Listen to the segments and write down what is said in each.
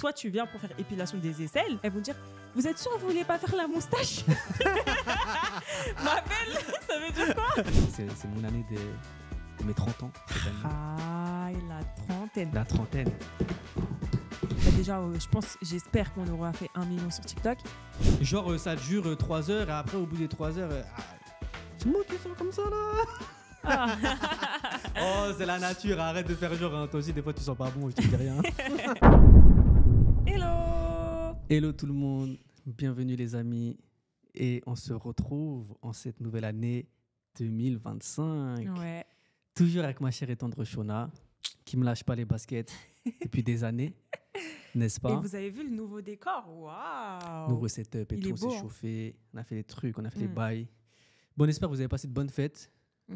toi, tu viens pour faire épilation des aisselles, elles vont dire « Vous êtes sûr que vous voulez pas faire la moustache ?» Ma belle, ça veut dire quoi? C'est mon année de mes 30 ans. cette année. Ah, la trentaine. La trentaine. Bah déjà, j'espère qu'on aura fait 1 million sur TikTok. Genre, ça dure 3 heures et après, au bout des 3 heures, c'est moi qui sens comme ça là. Ah. Oh, c'est la nature, arrête de faire genre. Hein. Toi aussi, des fois, tu sens pas bon, je te dis rien. Hello. Hello tout le monde, bienvenue les amis. Et on se retrouve en cette nouvelle année 2025. Ouais. Toujours avec ma chère et tendre Shona, qui me lâche pas les baskets depuis des années, n'est-ce pas? Et vous avez vu le nouveau décor? Waouh. Nouveau setup et Il tout, est on s'est beau, hein. chauffé, on a fait des trucs, on a fait des bails. Bon, on espère que vous avez passé de bonnes fêtes.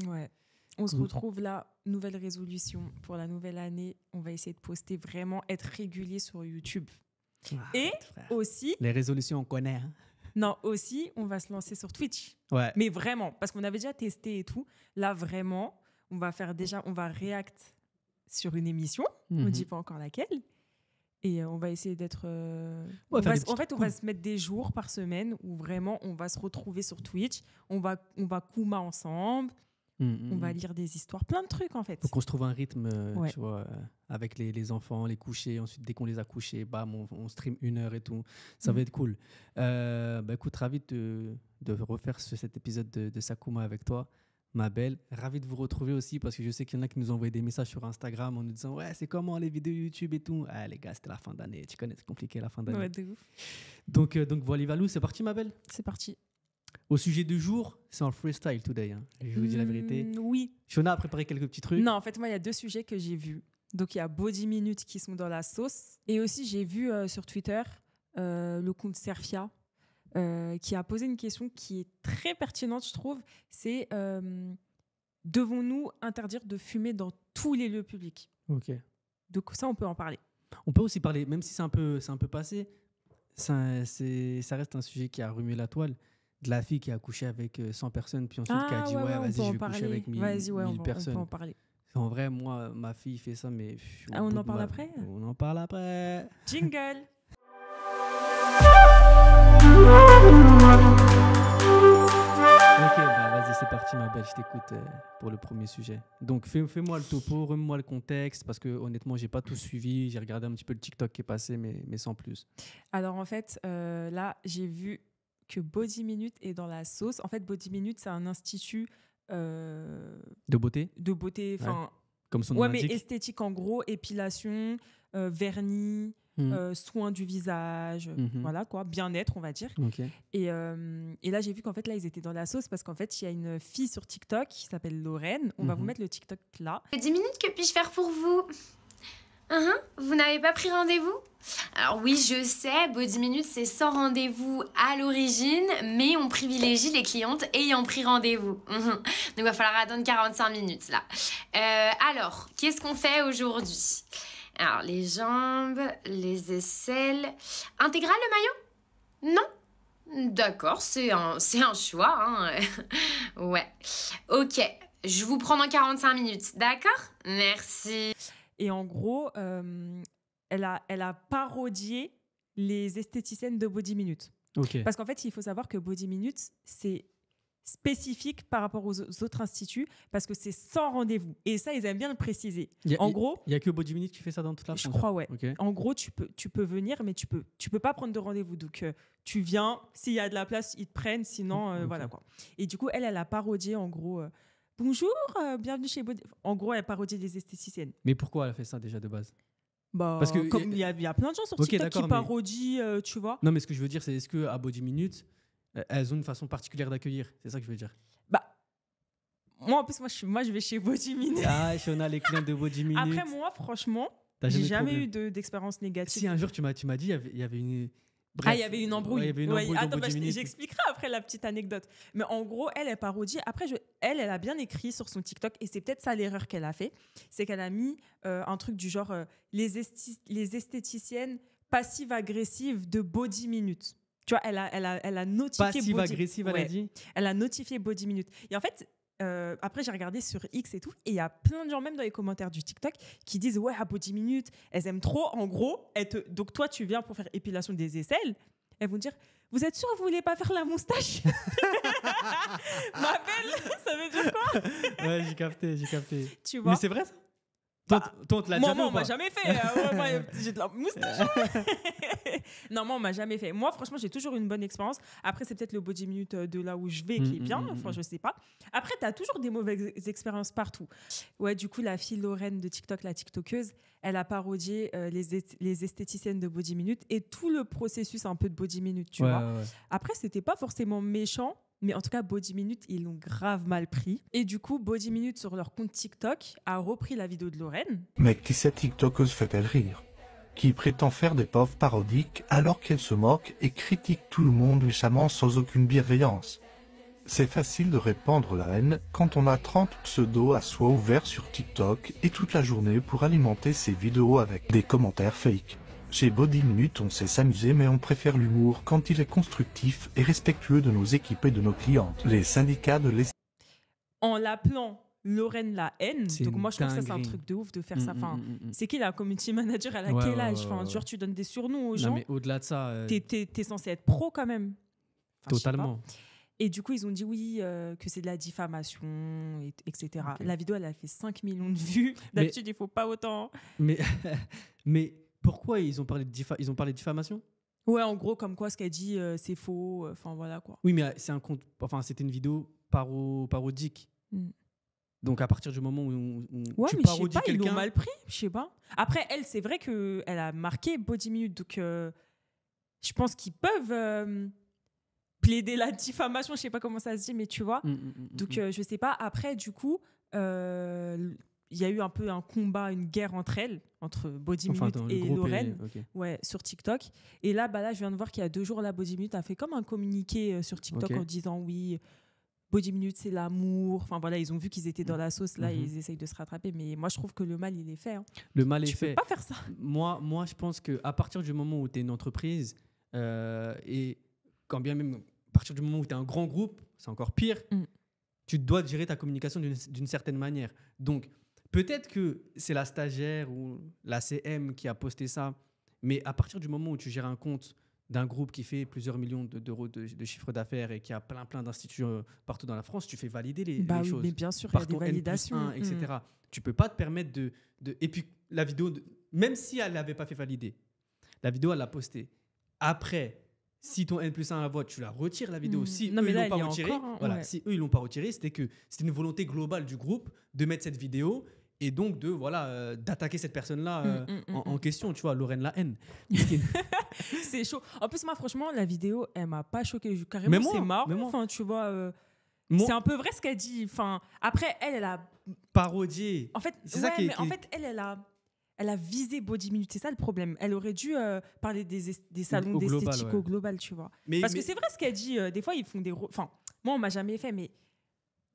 Ouais. On se retrouve là, nouvelle résolution pour la nouvelle année. On va essayer de poster vraiment, être régulier sur YouTube. Et frère. aussi, Les résolutions, on connaît. Hein. non, aussi, on va se lancer sur Twitch. Ouais. Mais vraiment, parce qu'on avait déjà testé et tout. Là, vraiment, on va react sur une émission. On ne dit pas encore laquelle. Et on va essayer d'être... Ouais, en fait, on va se mettre des jours par semaine où vraiment, on va se retrouver sur Twitch. On va Kuma ensemble. On va lire des histoires, plein de trucs en fait. Faut qu'on se trouve un rythme, Ouais. tu vois, avec les enfants, les coucher. Ensuite, dès qu'on les a couchés, bam, on stream 1 heure et tout. Ça va être cool. Bah, écoute, ravi de refaire cet épisode de Sakuma avec toi, ma belle. Ravi de vous retrouver aussi parce que je sais qu'il y en a qui nous ont envoyé des messages sur Instagram en nous disant « Ouais, c'est comment les vidéos YouTube et tout ?» Ah, les gars, c'était la fin d'année. Tu connais, c'est compliqué la fin d'année. Ouais, de ouf. Donc voilà, Valou, c'est parti, ma belle. C'est parti. Au sujet du jour, c'est en freestyle today. Hein. Je vous dis la vérité. Oui. Shona a préparé quelques petits trucs. Non, en fait, moi, il y a 2 sujets que j'ai vus. Donc, il y a Body Minute qui sont dans la sauce. Et aussi, j'ai vu sur Twitter le compte Serfia qui a posé une question qui est très pertinente, je trouve. C'est devons-nous interdire de fumer dans tous les lieux publics? Ok. Donc, ça, on peut en parler. On peut aussi parler, même si c'est un peu passé, ça reste un sujet qui a remué la toile. De la fille qui a couché avec 100 personnes, puis ensuite qui a dit ouais, vas-y, je vais coucher avec 1000 personnes. On peut en parler. En vrai, moi, ma fille fait ça, mais... On en parle après? On en parle après. Jingle. Ok, bah vas-y, c'est parti, ma belle, je t'écoute pour le premier sujet. Donc, fais-moi le topo, remets-moi le contexte, parce que honnêtement, j'ai pas tout suivi. J'ai regardé un petit peu le TikTok qui est passé, mais sans plus. Alors, en fait, là, j'ai vu que Body Minute est dans la sauce. En fait, Body Minute, c'est un institut De beauté, de beauté, enfin, comme son nom ouais, mais l'indique. esthétique en gros, épilation, vernis, soins du visage, voilà quoi, bien-être, on va dire. Ok. Et là, j'ai vu qu'en fait, là, ils étaient dans la sauce parce qu'en fait, il y a une fille sur TikTok qui s'appelle Lorraine. On va vous mettre le TikTok là. 10 minutes, que puis-je faire pour vous? Vous n'avez pas pris rendez-vous? Alors oui, je sais, Body Minute, c'est sans rendez-vous à l'origine, mais on privilégie les clientes ayant pris rendez-vous. Donc il va falloir attendre 45 minutes là. Alors, qu'est-ce qu'on fait aujourd'hui? Alors, les jambes, les aisselles... Intégral le maillot? Non? D'accord, c'est un choix. Hein. Ouais. Ok, je vous prends dans 45 minutes, d'accord? Merci. Et en gros, elle a parodié les esthéticiennes de Body Minute. Ok. Parce qu'en fait, il faut savoir que Body Minute, c'est spécifique par rapport aux autres instituts parce que c'est sans rendez-vous. Et ça, ils aiment bien le préciser. En gros... Il n'y a que Body Minute qui fait ça dans toute la France? Je crois, ouais. Okay. En gros, tu peux venir, mais tu peux pas prendre de rendez-vous. Donc, tu viens, s'il y a de la place, ils te prennent. Sinon, voilà quoi. Et du coup, elle a parodié, en gros... Bonjour, bienvenue chez Body... En gros, elle parodie les esthéticiennes. Mais pourquoi elle a fait ça déjà de base? Bah, parce que il y a plein de gens sur TikTok qui parodient, tu vois. Non, mais ce que je veux dire, c'est est-ce qu'à Body Minute, elles ont une façon particulière d'accueillir? C'est ça que je veux dire. Bah, moi, en plus, moi je vais chez Body Minute. Ah, Shona, les clients de Body Minute. Après, moi, franchement, j'ai jamais eu d'expérience négative. Si, un jour, tu m'as dit, il y avait une... Bref. Ah, il y avait une embrouille. Ouais, il y avait une embrouille attends, j'expliquerai après la petite anecdote. Mais en gros, elle parodie. Après, elle a bien écrit sur son TikTok, et c'est peut-être ça l'erreur qu'elle a fait, c'est qu'elle a mis un truc du genre les esthéticiennes passives-agressives de Body Minute. Tu vois, elle a notifié passive-agressive, elle a dit. Elle a notifié Body Minute. Et en fait, après, j'ai regardé sur X et tout, et il y a plein de gens, même dans les commentaires du TikTok, qui disent ouais, à Body Minute, elles aiment trop. En gros, donc toi, tu viens pour faire épilation des aisselles. Elles vont dire, vous êtes sûr que vous voulez pas faire la moustache? Ma belle, ça veut dire quoi? Ouais, j'ai capté. Tu vois? Mais c'est vrai ça? Toi, on te l'a Moi, déjà fait on ou m'a pas? jamais fait. Moi, j'ai de la moustache. Non, moi, on m'a jamais fait. Moi, franchement, j'ai toujours une bonne expérience. Après, c'est peut-être le Body Minute de là où je vais qui est bien. Enfin, je sais pas. Après, tu as toujours des mauvaises expériences partout. Ouais, du coup, la fille Lorraine de TikTok, la TikTokeuse, elle a parodié les esthéticiennes de Body Minute et tout le processus un peu de Body Minute, tu vois. Ouais. Après, c'était pas forcément méchant. Mais en tout cas, Body Minute, ils l'ont grave mal pris. Et du coup, Body Minute, sur leur compte TikTok, a repris la vidéo de Lorraine. Mais qui cette TikTokeuse fait-elle rire? Qui prétend faire des pauvres parodiques alors qu'elle se moque et critique tout le monde méchamment sans aucune bienveillance? C'est facile de répandre la haine quand on a 30 pseudos à soi ouverts sur TikTok et toute la journée pour alimenter ses vidéos avec des commentaires fake. Chez Body Minute, on sait s'amuser mais on préfère l'humour quand il est constructif et respectueux de nos équipes et de nos clientes. Les syndicats de l'esthétique En l'appelant Lorraine la haine. C'est Donc moi, je trouve que ça, c'est un dinguerie. truc de ouf de faire ça. Enfin, Mm. c'est qui la community manager? Elle a Ouais, quel ouais, âge? ouais, Enfin, ouais. genre, tu donnes des surnoms aux Non, gens. mais au-delà de ça, T'es censé être pro quand même. Enfin, je sais pas. totalement. Et du coup, ils ont dit oui, que c'est de la diffamation, etc. Ok. La vidéo, elle a fait 5 millions de vues. Mais- D'habitude, il faut pas autant. Mais, mais pourquoi ils ont parlé de diffamation? Ouais, en gros, comme quoi, ce qu'elle dit, c'est faux. Enfin, voilà quoi. Oui, mais c'est un compte. Enfin, c'était une vidéo parodique. Mm. Donc à partir du moment où Ouais, tu mais je sais parodies pas, ils l'ont quelqu'un, mal pris. Je sais pas. Après, elle, c'est vrai qu'elle a marqué Body Minute. Donc, je pense qu'ils peuvent plaider la diffamation. Je sais pas comment ça se dit, mais tu vois. Donc, je sais pas. Après, du coup, il y a eu un peu un combat, une guerre entre elles, entre Body enfin, Minute dans le et groupe Lorraine. ok. Ouais, sur TikTok. Et là, là, je viens de voir qu'il y a 2 jours, la Body Minute a fait comme un communiqué sur TikTok Ok. en disant oui, Body Minute, c'est l'amour. Enfin voilà, ils ont vu qu'ils étaient dans la sauce, là, et ils essayent de se rattraper. Mais moi, je trouve que le mal, il est fait. Hein. Le mal est Tu fait. peux pas faire ça. Moi, je pense qu'à partir du moment où tu es une entreprise, et quand bien même à partir du moment où tu es un grand groupe, c'est encore pire, tu dois gérer ta communication d'une certaine manière. Donc, peut-être que c'est la stagiaire ou la CM qui a posté ça, mais à partir du moment où tu gères un compte d'un groupe qui fait plusieurs millions d'euros de chiffre d'affaires et qui a plein d'instituts partout dans la France, tu fais valider les Bah oui, choses. mais bien sûr, il y a Par des ton validations. N+1, etc. Tu peux pas te permettre de... Et puis, la vidéo, même si elle l'avait pas fait valider, la vidéo, elle l'a postée. Après, si ton N+1 la voit, tu la retires, la vidéo. Si Non, eux, mais ils là, l'ont pas elle y est retirée, encore, hein, voilà. ouais. Si eux, ils l'ont pas retirée, c'était une volonté globale du groupe de mettre cette vidéo et donc d'attaquer cette personne-là en question, tu vois, Lorraine la haine. C'est chaud. En plus, moi, franchement, la vidéo, elle m'a pas choquée. Mais Carrément, moi, c'est marrant. mais moi. Enfin, tu vois, Moi, c'est un peu vrai ce qu'elle dit. Enfin, après, elle a... parodier. En fait, C'est ça ouais, qui est- mais qui en est- fait, elle a visé Body Minute. C'est ça le problème. Elle aurait dû parler des salons Au global, d'esthétique ouais. au global, tu vois. Mais, Parce que c'est vrai ce qu'elle dit. Des fois, ils font des... Enfin, moi, on m'a jamais fait, mais...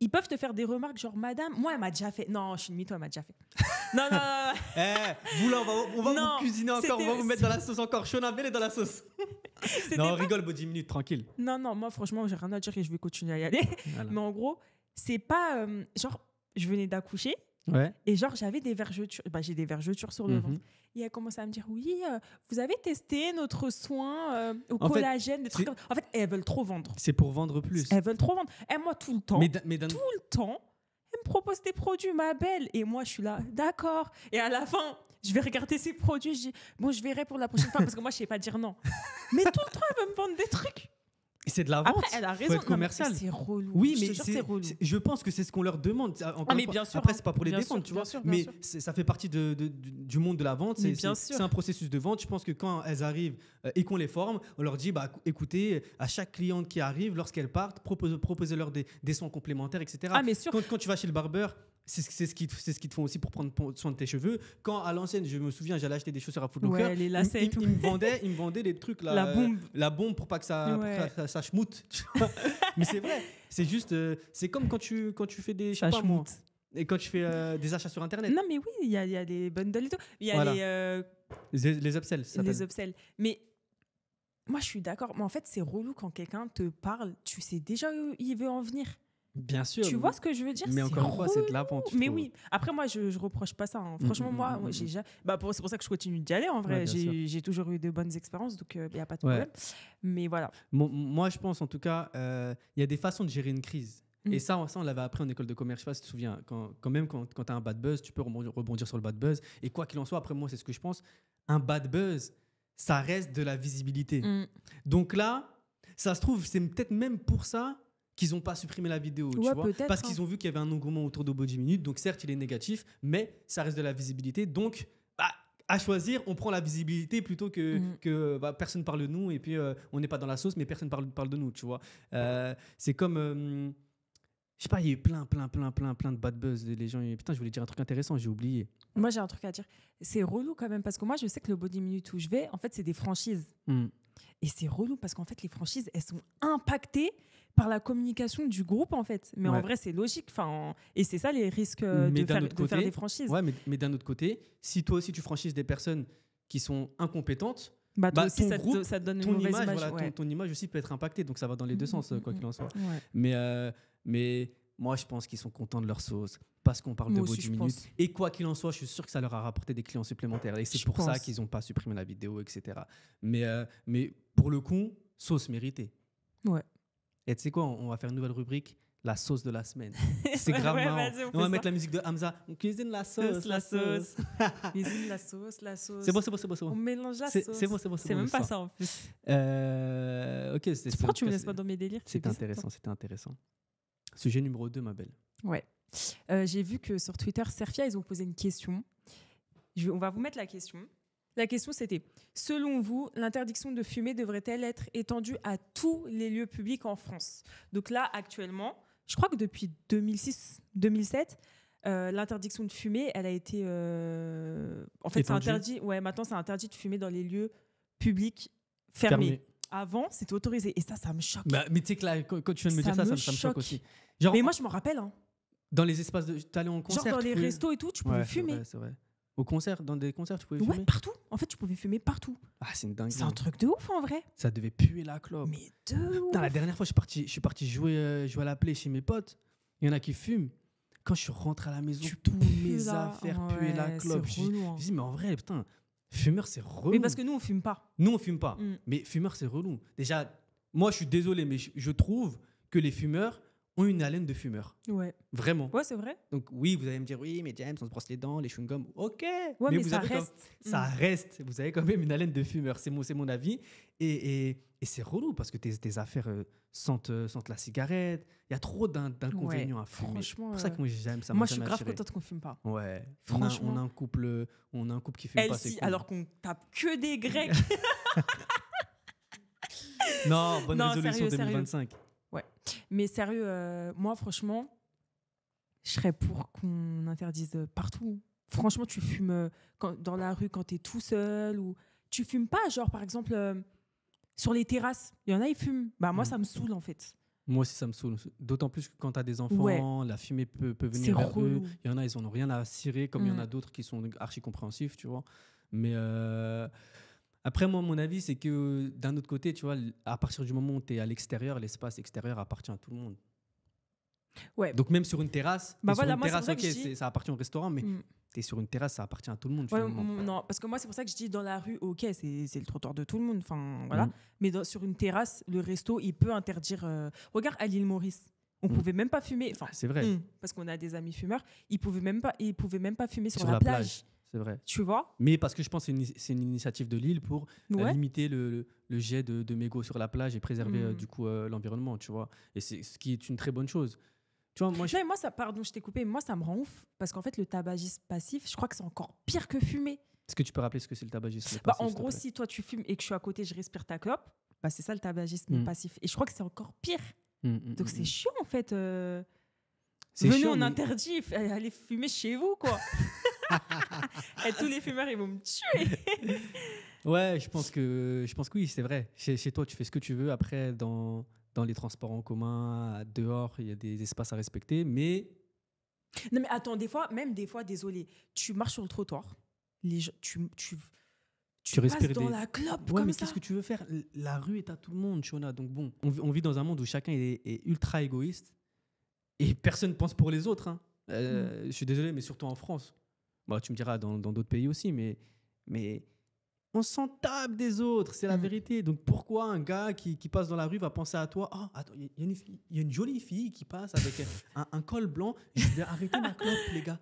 Ils peuvent te faire des remarques genre, madame, moi, elle m'a déjà fait. Non, je suis une mytho, elle m'a déjà fait. Non, non, non. vous là, on va Non, vous cuisiner encore, on va vous mettre dans la sauce encore. Shona Bell est dans la sauce. C'était Non, on pas- rigole, Body Minute, tranquille. Non, non, moi, franchement, j'ai rien à dire et je vais continuer à y aller. Voilà. Mais en gros, c'est pas... genre, je venais d'accoucher Ouais. et genre, j'avais des vergetures. Bah, j'ai des vergetures sur le Mhm. ventre. Et elle commence à me dire, oui, vous avez testé notre soin au En fait, collagène, des trucs c'est- comme... En fait, elles veulent trop vendre. C'est pour vendre plus. Elles veulent trop vendre. Et moi, tout le temps, Mais tout le temps, elle me propose des produits, ma belle. Et moi, je suis là, d'accord. Et à la fin, je vais regarder ces produits. Je dis, bon, je verrai pour la prochaine fois parce que moi, je sais pas dire non. Mais tout le temps, elle veut me vendre des trucs. c'est de la vente. Après, elle a Faut raison. être Non, mais commercial. c'est relou. Oui, Je te mais jure, c'est relou. je pense que c'est ce qu'on leur demande. Encore mais une fois. bien sûr, Après, hein. c'est pas pour les Bien défendre, sûr, tu vois. bien sûr, bien Mais sûr. ça fait partie du monde de la vente. Mais bien sûr. C'est un processus de vente. Je pense que quand elles arrivent et qu'on les forme, on leur dit, bah, écoutez, à chaque cliente qui arrive, lorsqu'elles partent, proposez-leur des soins complémentaires, etc. Ah, mais sûr. Quand tu vas chez le barbeur, c'est ce qu'ils te font aussi pour prendre soin de tes cheveux. Quand à l'ancienne, je me souviens, j'allais acheter des chaussures à Foot Locker. Ouais, les lacets et tout. Ils me vendaient des trucs là. La bombe. La bombe pour pas que ça, Ouais. pour que ça schmoute. tu vois. Mais c'est vrai. C'est juste, c'est comme quand tu fais des, je sais Ça pas moi, schmoute. et quand tu fais des achats sur internet. Non, mais oui, il y a des bundles et tout. Il y a Voilà. Les upsells, ça les s'appelle. upsells. Mais moi, je suis d'accord. Mais en fait, c'est relou quand quelqu'un te parle. Tu sais déjà où il veut en venir. Bien sûr. Tu vois ce que je veux dire? Mais encore une fois, c'est de la vente. Mais oui, après moi je reproche pas ça, hein. Franchement moi j'ai c'est pour ça que je continue d'y aller en vrai. Ouais, bien J'ai toujours eu de bonnes expériences, donc il y a pas de Ouais. problème. Mais voilà. Moi, je pense en tout cas, il y a des façons de gérer une crise. Et ça, on l'avait appris en école de commerce. Je sais pas si tu te souviens. Quand tu as un bad buzz, tu peux rebondir sur le bad buzz. Et quoi qu'il en soit, après moi, c'est ce que je pense. Un bad buzz, ça reste de la visibilité. Donc là, ça se trouve, c'est peut-être même pour ça qu'ils n'ont pas supprimé la vidéo. Tu vois, peut-être, parce qu'ils ont vu qu'il y avait un engouement autour de Body Minute. Donc certes, il est négatif, mais ça reste de la visibilité. Donc, à choisir, on prend la visibilité plutôt que personne parle de nous et puis on n'est pas dans la sauce, mais personne parle de nous. Tu vois, c'est comme... je sais pas, il y a eu plein de bad buzz. Les gens, putain, je voulais dire un truc intéressant, j'ai oublié. Moi, j'ai un truc à dire. C'est relou quand même parce que moi, je sais que le Body Minute où je vais, en fait, c'est des franchises. Et c'est relou parce qu'en fait, les franchises, elles sont impactées par la communication du groupe, en fait. Mais en vrai, c'est logique. Et c'est ça les risques de faire des franchises. Ouais, mais d'un autre côté, si toi aussi tu franchises des personnes qui sont incompétentes, toi aussi, ton groupe, ça te donne une ton mauvaise image, image. voilà, ton image aussi peut être impactée. Donc ça va dans les deux sens, quoi qu'il en soit. Ouais. Mais moi, je pense qu'ils sont contents de leur sauce parce qu'on parle de Body Minute. Et quoi qu'il en soit, je suis sûr que ça leur a rapporté des clients supplémentaires. Et c'est pour ça qu'ils n'ont pas supprimé la vidéo, etc. Mais pour le coup, sauce méritée. Ouais. Et tu sais quoi, on va faire une nouvelle rubrique, la sauce de la semaine. C'est grave marrant. On va mettre la musique de Hamza. On cuisine la sauce, la sauce. Cuisine la sauce, la sauce. C'est bon. On mélange la sauce. C'est bon. C'est même pas ça en plus. Ok, pourquoi tu me laisses pas dans mes délires? C'était intéressant. Sujet numéro 2, ma belle. Ouais. J'ai vu que sur Twitter, Serfia, ils ont posé une question. On va vous mettre la question. La question, c'était, selon vous, l'interdiction de fumer devrait-elle être étendue à tous les lieux publics en France? Donc là, actuellement, je crois que depuis 2006-2007, l'interdiction de fumer, elle a été... En fait, c'est interdit. Ouais, maintenant, c'est interdit de fumer dans les lieux publics fermés. Avant, c'était autorisé. Et ça me choque. Mais tu sais que là, quand tu viens de me dire ça me choque aussi. Genre, mais moi, je m'en rappelle. Hein. Dans les espaces de... T'allais en concert. Genre dans les restos et tout, tu pouvais fumer. C'est vrai. Au concert, dans des concerts, tu pouvais fumer. Ouais, partout. En fait, tu pouvais fumer partout. Ah, c'est une dingue. C'est un truc de ouf, en vrai. Ça devait puer la clope. Mais de ouf. La dernière fois, je suis parti jouer à la play chez mes potes. Il y en a qui fument. Quand je suis rentré à la maison, toutes mes affaires puaient la clope. Je dis, mais en vrai, putain, fumeur, c'est relou. Mais parce que nous, on fume pas. Nous, on fume pas. Mais fumeur, c'est relou. Déjà, moi, je suis désolé, mais je trouve que les fumeurs ont une haleine de fumeur. Ouais. Vraiment. Ouais, c'est vrai. Donc oui, vous allez me dire, oui, mais James, on se brosse les dents, les chewing-gums. Ok. Ouais, mais ça reste. Ça reste. Vous avez quand même une haleine de fumeur. C'est mon avis. Et c'est relou parce que tes affaires sentent la cigarette. Il y a trop d'inconvénients à fumer. C'est pour ça que moi, j'aime ça. Moi, je suis grave contente qu'on fume pas. Ouais. Franchement. On a un couple qui fume pas. C'est cool. Alors qu'on tape que des Grecs. Non, bonne résolution 2025. Ouais. Mais sérieux, moi, franchement, je serais pour qu'on interdise partout. Franchement, tu fumes dans la rue quand tu es tout seul ou tu fumes pas, genre, par exemple, sur les terrasses. Il y en a, ils fument. Bah, moi, ça me saoule, en fait. Moi aussi, ça me saoule. D'autant plus que quand tu as des enfants, la fumée peut venir vers eux. Il y en a, ils n'en ont rien à cirer, comme il y en a d'autres qui sont archi compréhensifs, tu vois. Mais... Après, moi, mon avis, c'est que d'un autre côté, tu vois, à partir du moment où tu es à l'extérieur, l'espace extérieur appartient à tout le monde. Ouais. Donc, même sur une terrasse, ça appartient au restaurant, mais tu es sur une terrasse, ça appartient à tout le monde. Non, parce que moi, c'est pour ça que je dis dans la rue, ok, c'est le trottoir de tout le monde. Enfin, voilà. Mais sur une terrasse, le resto, il peut interdire. Regarde à l'île Maurice. On pouvait même pas fumer. Enfin, c'est vrai. Parce qu'on a des amis fumeurs. Ils pouvaient même pas fumer sur la plage. C'est vrai. Tu vois? Mais parce que je pense que c'est une initiative de l'île pour limiter le jet de mégots sur la plage et préserver du coup l'environnement, tu vois. Et c'est ce qui est une très bonne chose. Tu vois, moi, pardon, je t'ai coupé. Moi, ça me rend ouf parce qu'en fait, le tabagisme passif, je crois que c'est encore pire que fumer. Est-ce que tu peux rappeler ce que c'est le tabagisme passif? En gros, si toi tu fumes et que je suis à côté, je respire ta clope, c'est ça le tabagisme passif. Et je crois que c'est encore pire. Donc c'est chiant en fait. Venez, on interdit, allez fumer chez vous, quoi. Et tous les fumeurs, ils vont me tuer. Ouais, je pense que oui, c'est vrai. Chez toi, tu fais ce que tu veux. Après, dans les transports en commun, dehors, il y a des espaces à respecter. Mais... Non, mais attends, des fois, désolé, tu marches sur le trottoir. Les gens, tu passes dans la clope comme mais ça. Qu'est-ce que tu veux faire? La rue est à tout le monde, Shona. Donc bon, on vit dans un monde où chacun est ultra égoïste. Et personne ne pense pour les autres. Hein. Je suis désolé, mais surtout en France. Bon, tu me diras dans d'autres pays aussi, mais on s'en tape des autres, c'est la vérité. Donc pourquoi un gars qui passe dans la rue va penser à toi? Ah, attends, il y a une jolie fille qui passe avec un col blanc. Je vais arrêter ma clope, les gars.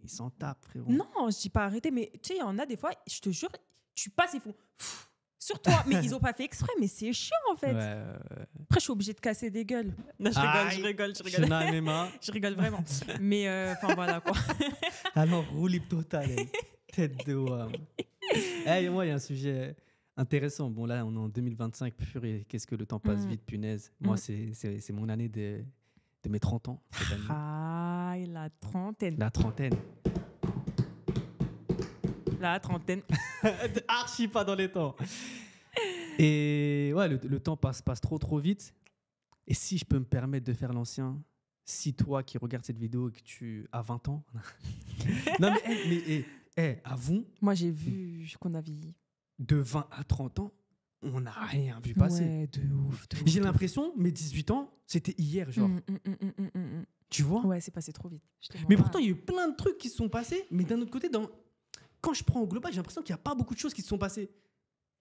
Ils s'en tapent, frérot. Non, je dis pas arrêter, mais tu sais, il y en a des fois, je te jure, tu passes, ils font pff, sur toi. Mais ils ont pas fait exprès, mais c'est chiant en fait. Après, je suis obligée de casser des gueules. Non, je rigole. Je rigole vraiment. Mais enfin, voilà quoi. Alors, roue total, tête de homme. Hey, moi, il y a un sujet intéressant. Bon, là, on est en 2025. Purée, qu'est-ce que le temps passe vite, punaise. Moi, c'est mon année de mes 30 ans. Cette année. Ah, la trentaine. La trentaine. La trentaine. Archi pas dans les temps. Et ouais, le temps passe trop vite. Et si je peux me permettre de faire l'ancien, si toi qui regardes cette vidéo et que tu as 20 ans. Non, mais avoue. Moi, j'ai vu qu'on avait. De 20 à 30 ans, on n'a rien vu passer. Ouais, de ouf. J'ai l'impression, mes 18 ans, c'était hier, genre. Tu vois? Ouais, c'est passé trop vite. Mais pourtant, il y a eu plein de trucs qui se sont passés. Mais d'un autre côté, quand je prends au global, j'ai l'impression qu'il n'y a pas beaucoup de choses qui se sont passées.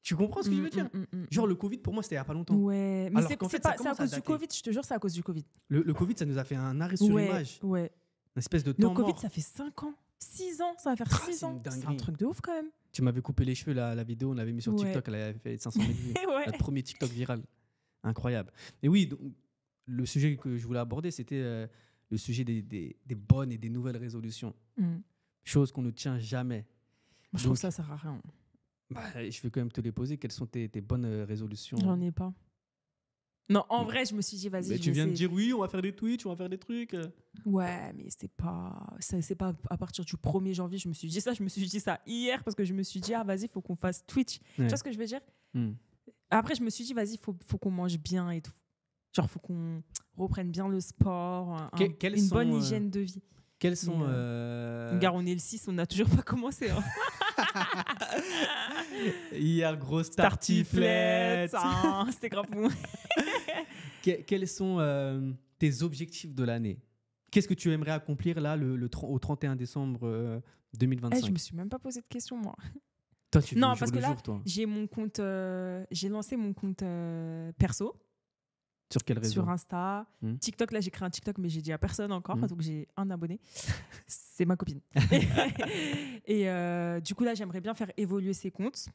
Tu comprends ce que je veux dire? Genre, le Covid, pour moi, c'était il n'y a pas longtemps. Ouais, mais c'est à cause du Covid. Covid, je te jure, c'est à cause du Covid. Le Covid, ça nous a fait un arrêt sur l'image. Ouais. Une espèce de temps Le Covid, mort. ça fait 5 ans. 6 ans, ça va faire 6 ans. C'est un truc de ouf quand même. Tu m'avais coupé les cheveux, la vidéo, on l'avait mis sur TikTok, elle avait fait 500 000 vues. Notre premier TikTok viral. Incroyable. Et oui, donc, le sujet que je voulais aborder, c'était le sujet des bonnes et des nouvelles résolutions. Chose qu'on ne tient jamais. Moi, je trouve ça sert à rien. Bah, je vais quand même te les poser. Quelles sont tes bonnes résolutions? J'en ai pas. Non, en vrai, je me suis dit, vas-y. Mais tu viens de dire oui, on va faire des Twitch, on va faire des trucs. Ouais, mais c'est pas à partir du 1er janvier. Je me suis dit ça hier parce que je me suis dit, ah, vas-y, faut qu'on fasse Twitch. Tu vois ce que je veux dire? Après, je me suis dit, vas-y, faut qu'on mange bien et tout. Genre, faut qu'on reprenne bien le sport, une bonne hygiène de vie. Quels sont. Regarde, on est le 6, on n'a toujours pas commencé. Hein. Hier, grosse tartiflette. C'était grave bon. Quels sont tes objectifs de l'année? Qu'est-ce que tu aimerais accomplir là au 31 décembre 2025? Je me suis même pas posé de questions, moi. Toi, tu non, parce que là, jour, toi. j'ai mon compte, j'ai lancé mon compte perso. Sur quel réseau? Sur Insta. TikTok, là, j'ai créé un TikTok, mais j'ai dit à personne encore, donc j'ai un abonné. C'est ma copine. Et du coup, là, j'aimerais bien faire évoluer ces comptes.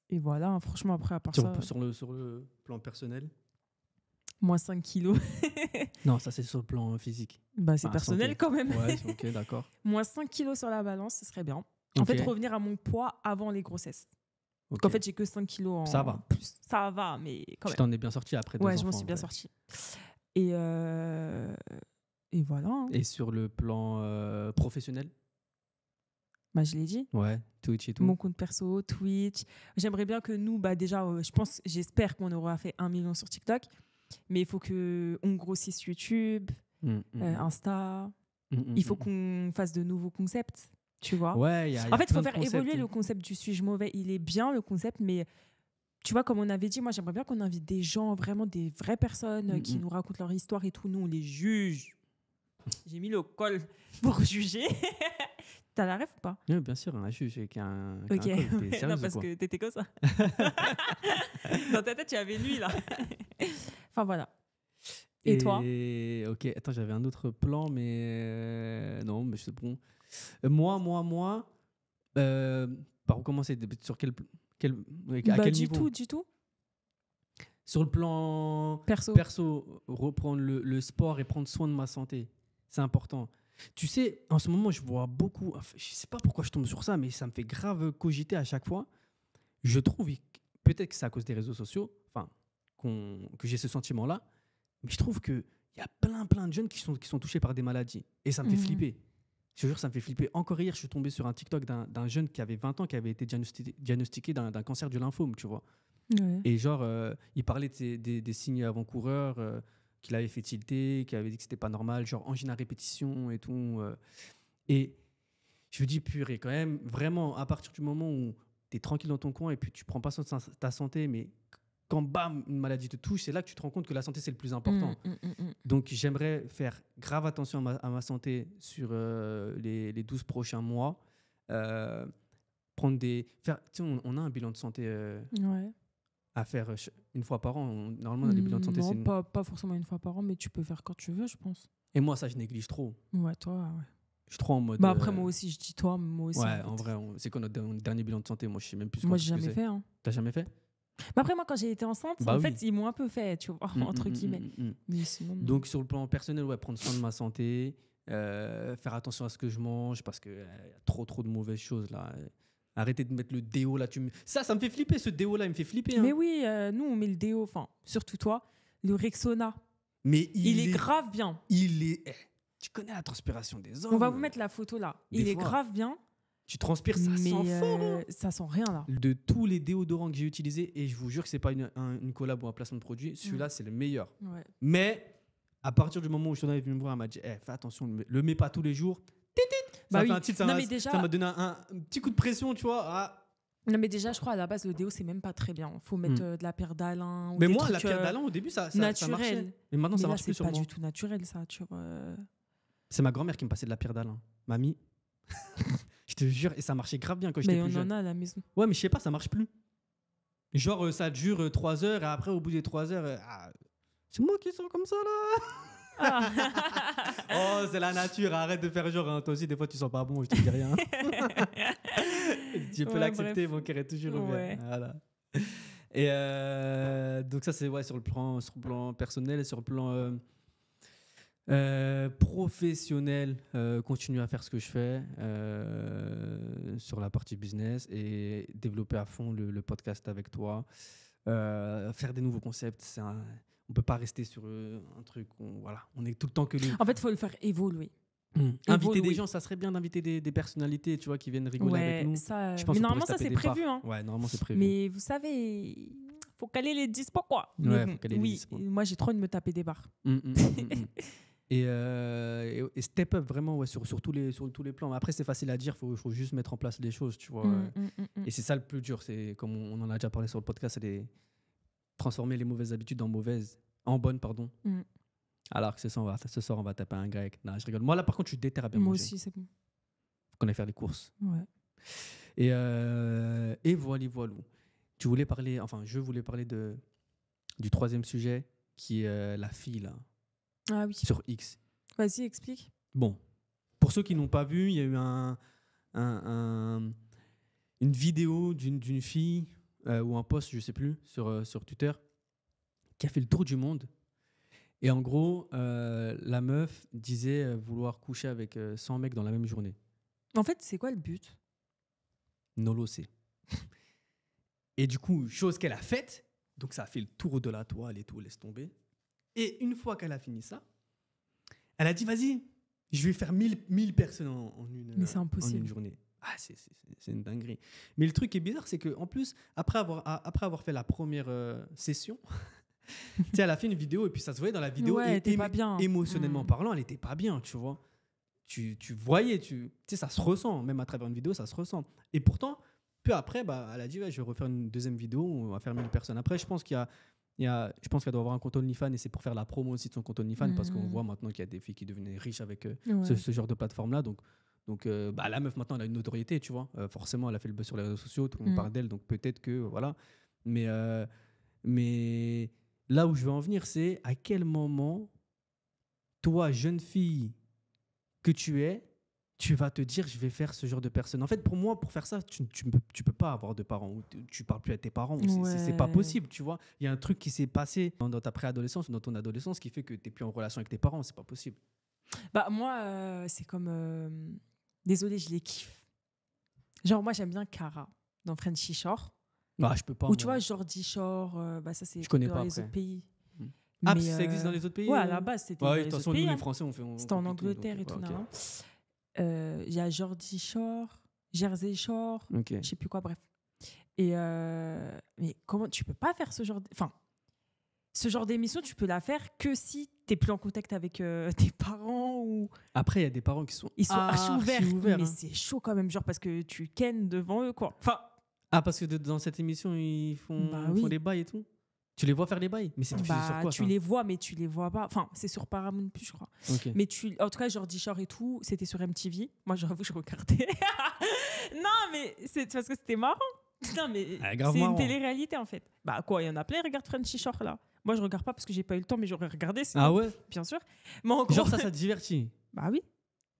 Et voilà, hein, franchement, après, à part ça... Sur le plan personnel? Moins 5 kilos. Non, ça, c'est sur le plan physique. Bah, c'est personnel santé. quand même. Ouais, ok, d'accord. Moins 5 kilos sur la balance, ce serait bien. En fait, revenir à mon poids avant les grossesses. Okay. En fait, j'ai que 5 kilos en ça va. plus. Ça va, mais quand même. Tu t'en es bien sorti après 2 enfants. Ouais, je m'en suis bien sortie. Et voilà. Hein. Et sur le plan professionnel? Bah, je l'ai dit. Ouais, Twitch et tout. Mon compte perso, Twitch. J'aimerais bien que nous, bah, déjà, j'espère qu'on aura fait 1 million sur TikTok. Mais il faut qu'on grossisse YouTube, Insta. Il faut qu'on fasse de nouveaux concepts. Tu vois? Ouais, en fait, il faut faire évoluer le concept du suis-je mauvais. Il est bien, le concept, mais tu vois, comme on avait dit, moi, j'aimerais bien qu'on invite des gens, vraiment des vraies personnes qui nous racontent leur histoire et tout. Nous, on les juge. J'ai mis le col pour juger. T'as la ref ou pas? Oui, bien sûr, un juge qui a un ok. col. T'es non, parce que t'étais comme ça. Dans ta tête, tu avais lui, là. Enfin, voilà. Et toi? Ok, attends, j'avais un autre plan, mais non, mais c'est bon. Moi, par où commencer? Sur quel à quel niveau? Du tout. Sur le plan perso, reprendre le sport et prendre soin de ma santé, c'est important. Tu sais, en ce moment, je vois beaucoup, je sais pas pourquoi je tombe sur ça, mais ça me fait grave cogiter à chaque fois. Je trouve, peut-être que c'est à cause des réseaux sociaux, que j'ai ce sentiment-là, mais je trouve qu'il y a plein de jeunes qui sont touchés par des maladies. Et ça me fait flipper. Je te jure, ça me fait flipper. Encore hier, je suis tombé sur un TikTok d'un jeune qui avait 20 ans, qui avait été diagnostiqué d'un cancer du lymphome, tu vois. Ouais. Et genre, il parlait des signes avant-coureurs qu'il avait fait tilter, qu'il avait dit que c'était pas normal, genre angine à répétition et tout. Et je me dis, purée, quand même, vraiment, à partir du moment où tu es tranquille dans ton coin et puis tu prends pas soin de ta santé, mais quand bam, une maladie te touche, c'est là que tu te rends compte que la santé, c'est le plus important. Mm. Donc, j'aimerais faire grave attention à ma santé sur les 12 prochains mois. On a un bilan de santé Ouais. à faire une fois par an. Normalement, les bilans de santé, c'est... Non, pas forcément une fois par an, mais tu peux faire quand tu veux, je pense. Et moi, ça, je néglige trop. Ouais, toi, ouais. Je suis trop en mode... Bah après, moi aussi, je dis toi, mais moi aussi. Ouais, en en fait. vrai, c'est quoi notre dernier bilan de santé? Moi, je sais même plus Moi, ce j'ai que jamais c'est. fait. Hein. T'as jamais fait? Mais après, moi, quand j'ai été enceinte, Bah en oui. fait, ils m'ont un peu fait, tu vois, entre guillemets. Mais sinon, non. Donc, sur le plan personnel, ouais, prendre soin de ma santé, faire attention à ce que je mange, parce qu'il y a trop de mauvaises choses, là. Arrêtez de mettre le déo, là. Ça me fait flipper, ce déo-là, il me fait flipper. Hein. Mais oui, nous, on met le déo, enfin, surtout toi, le Rexona. Mais Il est grave bien. Tu connais la transpiration des hommes. On va vous mettre la photo là. Des Il est fois. grave bien. Tu transpires, ça mais sent fort. Hein. Ça sent rien là. De tous les déodorants que j'ai utilisés, et je vous jure que c'est pas une collab ou un placement de produit, celui-là, c'est le meilleur. Ouais. Mais à partir du moment où je t'en avais venu me voir, elle m'a dit fais attention, le mets pas tous les jours. Bah Ça oui. fait un titre, ça Non, m'a mais déjà- ça m'a donné un petit coup de pression, tu vois. Ah. Non, mais déjà, je crois à la base, le déo, c'est même pas très bien. Faut mettre de la pierre d'Alain. Ou Mais des moi, trucs, la pierre d'Alain, au début, ça marchait. naturel. Mais maintenant, Mais ça là, marche plus c'est sur pas moi. du tout naturel, ça. C'est ma grand-mère qui me passait de la pierre d'Alain. Mamie. Je te jure, et ça marchait grave bien quand j'étais Mais plus on jeune. en a à la maison. Ouais, mais je sais pas, ça marche plus. Genre, ça dure 3 heures, et après, au bout des 3 heures, c'est moi qui sens comme ça, là. Oh, c'est la nature, arrête de faire genre, hein. Toi aussi, des fois, tu sens pas bon, je te dis rien. Je peux Ouais, l'accepter, bref. mon cœur est toujours ouvert. Ouais. Voilà. Et donc, ça, c'est sur le plan personnel et sur le plan professionnel. Continuer à faire ce que je fais sur la partie business et développer à fond le podcast avec toi. Faire des nouveaux concepts, on peut pas rester sur un truc. On est tout le temps que En fait, il faut le faire évoluer. Inviter des oui. gens, ça serait bien d'inviter des personnalités, tu vois, qui viennent rigoler avec nous. Ça, Je pense mais qu'on normalement, pourrait ça, se c'est taper des prévu. barres. Hein. Ouais, normalement, c'est prévu. Mais vous savez, faut caler les dispo, quoi. Ouais, Mais faut caler les oui, dispos. moi, j'ai trop envie de me taper des barres. Et step up vraiment sur tous les plans. Après, c'est facile à dire, faut juste mettre en place les choses, tu vois. Et c'est ça le plus dur. C'est comme on en a déjà parlé sur le podcast, c'est transformer les mauvaises habitudes en bonnes, pardon. Alors que ce soir, on va taper un grec. Non, je rigole. Moi, là, par contre, je suis déter à bien Moi manger. aussi, c'est bon. Faut qu'on aille faire les courses. Ouais. Et voilà. Je voulais parler du troisième sujet, qui est la fille, là, Ah oui. sur X. Vas-y, explique. Bon, pour ceux qui n'ont pas vu, il y a eu une vidéo d'une fille ou un post, je sais plus, sur Twitter, qui a fait le tour du monde. Et en gros, la meuf disait vouloir coucher avec 100 mecs dans la même journée. En fait, c'est quoi le but? Nolo sait. Et du coup, chose qu'elle a faite, donc ça a fait le tour de la toile et tout, laisse tomber. Et une fois qu'elle a fini ça, elle a dit, vas-y, je vais faire 1000 personnes en Mais c'est impossible. en une journée. Ah, c'est une dinguerie. Mais le truc qui est bizarre, c'est qu'en plus, après avoir fait la première session, tu sais, elle a fait une vidéo et puis ça se voyait dans la vidéo. Ouais, elle était pas bien. Émotionnellement parlant, elle n'était pas bien, tu vois. Tu voyais, tu sais, ça se ressent. Même à travers une vidéo, ça se ressent. Et pourtant, peu après, elle a dit, ouais, je vais refaire une deuxième vidéo, on va faire 1000 personnes. Après, je pense qu'elle doit avoir un compte OnlyFans et c'est pour faire la promo aussi de son compte OnlyFans parce qu'on voit maintenant qu'il y a des filles qui devenaient riches avec ce genre de plateforme-là. Donc la meuf, maintenant, elle a une notoriété, tu vois. Forcément, elle a fait le buzz sur les réseaux sociaux, tout le monde parle d'elle, donc peut-être que, voilà. Mais là où je veux en venir, c'est à quel moment, toi, jeune fille que tu es, tu vas te dire, je vais faire ce genre de personne. En fait, pour moi, pour faire ça, tu peux pas avoir de parents. Ou tu parles plus à tes parents. C'est pas possible, tu vois. Il y a un truc qui s'est passé dans ta préadolescence ou dans ton adolescence qui fait que tu n'es plus en relation avec tes parents. C'est pas possible. Bah, moi, c'est comme... Désolée, je les kiffe. Genre, moi, j'aime bien Cara dans Frenchy Shore. Ah, je peux pas. Ou tu vois, Jordi Shore, ça, c'est Je connais dans pas les après. autres pays. Ah, Mais, ça existe dans les autres pays Ouais, à la base, c'était dans de les toute autres façon, pays. nous, les Hein. Français, on fait. C'était en Angleterre et tout. Il y a Jordi Shore, Jersey Shore, je sais plus quoi, bref. Et mais comment tu peux pas faire ce genre ce genre d'émission, tu peux la faire que si t'es plus en contact avec tes parents ou. Après, il y a des parents qui sont archi ouverts, mais hein. c'est chaud quand même, genre parce que tu kennes devant eux, quoi. Enfin. Ah, parce que dans cette émission, ils font des bails et tout. Tu les vois faire les bails? Mais c'est diffusé sur quoi, tu ça? les vois, mais tu les vois pas. Enfin, c'est sur Paramount Plus, je crois. Ok. Mais en tout cas, Jordi Shore et tout, c'était sur MTV. Moi, j'avoue, je regardais. Non, mais c'est parce que c'était marrant. Non, mais grave c'est marrant. une télé-réalité, en fait. Bah, quoi, il y en a plein, ils regardent Frenchy Shore, là. Moi, je regarde pas parce que j'ai pas eu le temps, mais j'aurais regardé. Ah ouais? Bien sûr. Mais en gros, Genre ça te divertit? bah oui.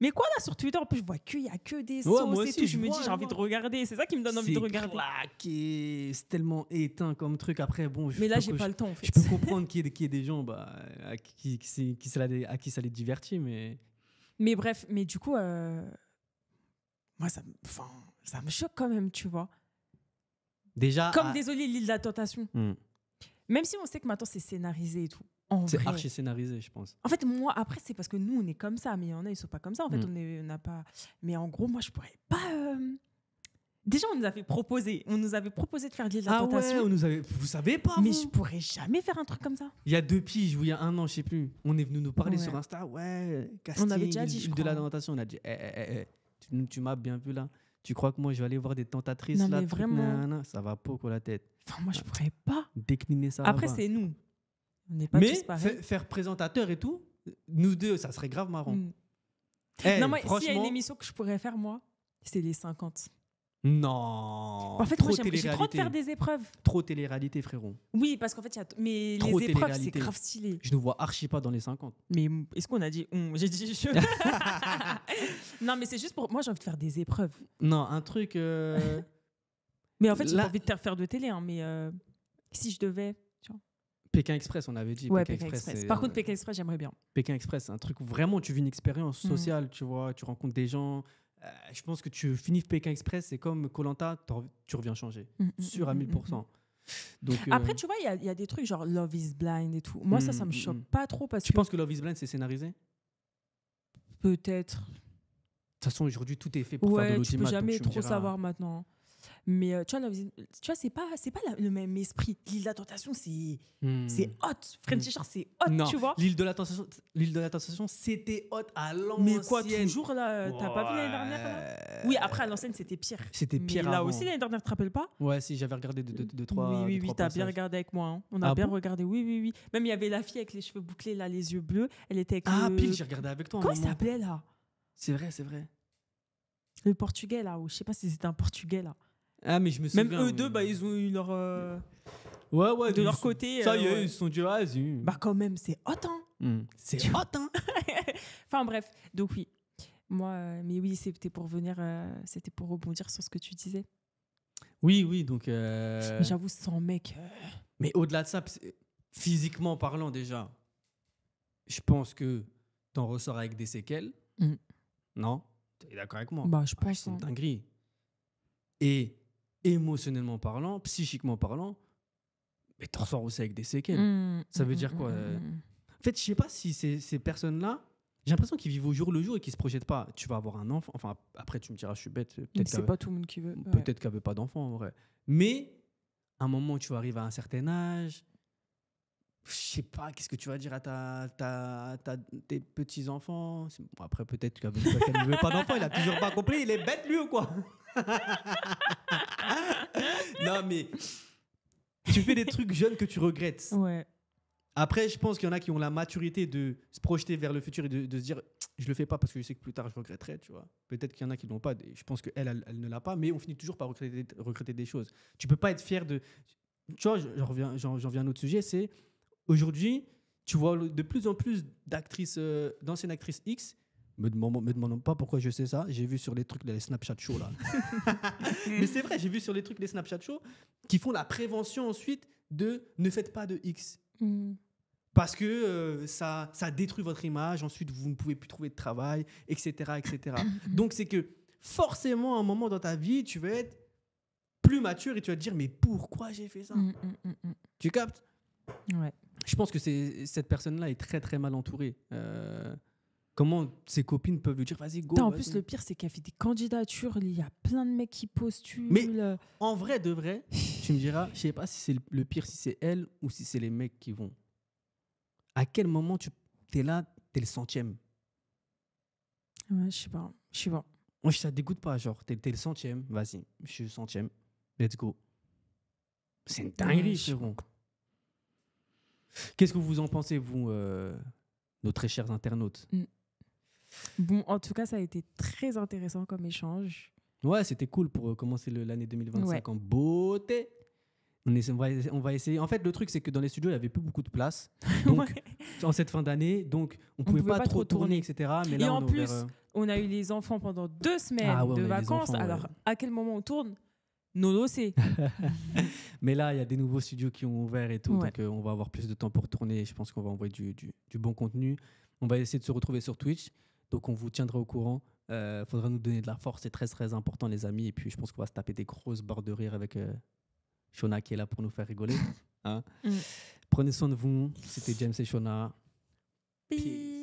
Mais quoi, là, sur Twitter, en plus, je vois qu'il y a que des Ouais, sauces moi et aussi, tout. je Je me vois, dis, je j'ai envie vois. de regarder. C'est ça qui me donne envie de regarder. Claqué, c'est tellement éteint comme truc. Après, bon, Mais là, j'ai pas le temps, en fait. je peux comprendre qu'il y ait des gens à qui ça les divertit, mais... Mais bref, mais du coup, moi, ça me choque quand même, tu vois. Déjà... Comme, désolé, l'île de la tentation. Hmm. Même si on sait que maintenant, c'est scénarisé et tout. En C'est vrai. archi scénarisé, je pense. En fait, moi, après, c'est parce que nous, on est comme ça. Mais il y en a, ils sont pas comme ça. En fait, Mm. on n'a pas... Mais en gros, moi, je pourrais pas... Déjà, on nous avait proposé. On nous avait proposé de faire l'île de la tentation. Vous savez pas, Mais vous? je pourrais jamais faire un truc comme ça. Il y a 2 piges, ou il y a 1 an, je sais plus. On est venu nous parler Ouais. sur Insta. Ouais, casting, On avait déjà dit, je l'île de la crois. tentation. On a dit, tu m'as bien vu là. Tu crois que moi, je vais aller voir des tentatrices Non, là? mais truc, vraiment. nanana, ça va pas, quoi, la tête. Enfin, moi, je pourrais pas. Décliner ça. Après, là-bas. c'est nous. On n'est pas Mais tous pareils. faire présentateur et tout, nous deux, ça serait grave marrant. Mm. Eh, Non, moi, s'il y a une franchement, émission que je pourrais faire, moi, c'est les 50. non. En fait, trop moi, j'ai trop de télé-réalité. faire des épreuves. Trop télé-réalité, frérot. Oui, parce qu'en fait, il y a... Mais Trop les épreuves, c'est télé-réalité. grave stylé. Je nous vois archi pas dans les 50. Mais est-ce qu'on a dit on? J'ai dit je. Non, mais c'est juste pour... Moi, j'ai envie de faire des épreuves. Non, un truc... Mais en fait, j'ai Là- pas envie de faire de télé, hein, mais si je devais... tu vois. Pékin Express, on avait dit. Ouais, Pékin Express. c'est- Par contre, Pékin Express, j'aimerais bien. Pékin Express, c'est un truc où vraiment tu vis une expérience Mm. sociale, tu vois, tu rencontres des gens. Je pense que tu finis Pékin Express, c'est comme koh tu reviens changer. Sûr à 1000%. Donc, Après, tu vois, il y a des trucs genre Love is Blind et tout. Moi, ça me choque pas trop parce tu que penses que Love is Blind, c'est scénarisé? De peut-être. toute façon, aujourd'hui, tout est fait pour faire de Ouais, tu l'audimat. peux donc jamais tu me trop diras- savoir maintenant. Mais tu vois, c'est pas le même esprit. L'île de la tentation, c'est hot. Frenchy Shore, c'est hot, Non, tu vois. l'île de la tentation, c'était hot à l'ancienne. Mais quoi, toujours là, t'as pas vu l'année dernière là? Oui, après à l'ancienne, c'était pire. C'était pire Mais là avant. aussi, l'année dernière, tu te rappelles pas? Ouais, si, j'avais regardé deux, trois. Oui, deux, trois t'as bien passages. regardé avec moi. Hein. On a Ah bien bon regardé, oui. Même il y avait la fille avec les cheveux bouclés, là, les yeux bleus. Elle était avec Ah, le... pile, j'ai regardé avec toi. un Comment il moment. s'appelait là? C'est vrai, c'est vrai. Le portugais là, ou je sais pas si c'était un portugais là. Ah, mais je me souviens. Même eux mais- deux, bah, ils ont eu leur. Ouais, de ils leur sont- côté. Ça y est, ouais. ils se sont dit, vas-y. Bah, quand même, c'est hot, hein. C'est Tu- hot, hein. Enfin, bref. Donc, oui. Moi, mais oui, c'était pour venir. C'était pour rebondir sur ce que tu disais. Oui, donc. Mais j'avoue, sans mec. Mais au-delà de ça, physiquement parlant, déjà, je pense que t'en ressors avec des séquelles. Mm. Non? T'es d'accord avec moi? Bah, je Ah, pense. c'est une hein. dinguerie. Et émotionnellement parlant, psychiquement parlant, mais t'en ressors aussi avec des séquelles. Ça veut dire quoi, En fait, je sais pas si ces personnes-là, j'ai l'impression qu'ils vivent au jour le jour et qu'ils se projettent pas. Tu vas avoir un enfant. Enfin, après, tu me diras, je suis bête. Peut-être C'est pas tout le monde qui veut. Ouais. peut-être qu'elle veut pas d'enfant, en vrai. Mais, à un moment où tu arrives à un certain âge, je sais pas, qu'est-ce que tu vas dire à tes petits-enfants? Bon, après, peut-être qu'elle ne veut pas d'enfant. Il a toujours pas compris. Il est bête, lui, ou quoi? Non, mais tu fais des trucs jeunes que tu regrettes. Ouais. Après, je pense qu'il y en a qui ont la maturité de se projeter vers le futur et de se dire je le fais pas parce que je sais que plus tard je regretterai, tu vois. Peut-être qu'il y en a qui l'ont pas. Je pense qu'elle elle ne l'a pas, mais on finit toujours par regretter des choses. Tu peux pas être fier de. Tu vois, j'en reviens à un autre sujet. C'est aujourd'hui, tu vois de plus en plus d'actrices, d'anciennes actrices X. Me demandons pas pourquoi je sais ça. J'ai vu sur les trucs des Snapchat show là. Mais c'est vrai, j'ai vu sur les trucs des Snapchat show qui font la prévention ensuite de ne faites pas de X. Parce que ça détruit votre image, ensuite vous ne pouvez plus trouver de travail, etc. etc. Donc c'est que forcément, à un moment dans ta vie, tu vas être plus mature et tu vas te dire mais pourquoi j'ai fait ça? Tu captes? Ouais. Je pense que cette personne-là est très très mal entourée. Comment ses copines peuvent lui dire vas-y, go. En vas-y. plus, le pire, c'est qu'elle fait des candidatures. Il y a plein de mecs qui postulent. Mais- En vrai de vrai, tu me diras, je sais pas si c'est le pire, si c'est elle ou si c'est les mecs qui vont. À quel moment tu es là, t'es le centième? Ouais, je sais pas. Moi, ça te dégoûte pas, genre, t'es le centième, vas-y, je suis le centième, let's go. C'est une dinguerie, Ouais, je sais frérot. Qu'est-ce que vous en pensez, vous, nos très chers internautes? Bon, en tout cas, ça a été très intéressant comme échange. Ouais, c'était cool pour commencer l'année 2025 Ouais. en beauté. On va essayer. En fait, le truc, c'est que dans les studios, il n'y avait plus beaucoup de place. Donc, Ouais. en cette fin d'année, donc on pouvait pas trop tourner, etc. Mais là, Et on en a plus, ouvert, on a eu les enfants pendant 2 semaines Ah ouais, de on a eu les vacances. enfants, ouais. Alors, à quel moment on tourne? Nono, c'est. Mais là, il y a des nouveaux studios qui ont ouvert et tout. Ouais. Donc, on va avoir plus de temps pour tourner. Je pense qu'on va envoyer du bon contenu. On va essayer de se retrouver sur Twitch. Donc, on vous tiendra au courant. Faudra nous donner de la force. C'est très, très important, les amis. Et puis, je pense qu'on va se taper des grosses barres de rire avec Shona qui est là pour nous faire rigoler. Hein. Prenez soin de vous. C'était James et Shona. Peace.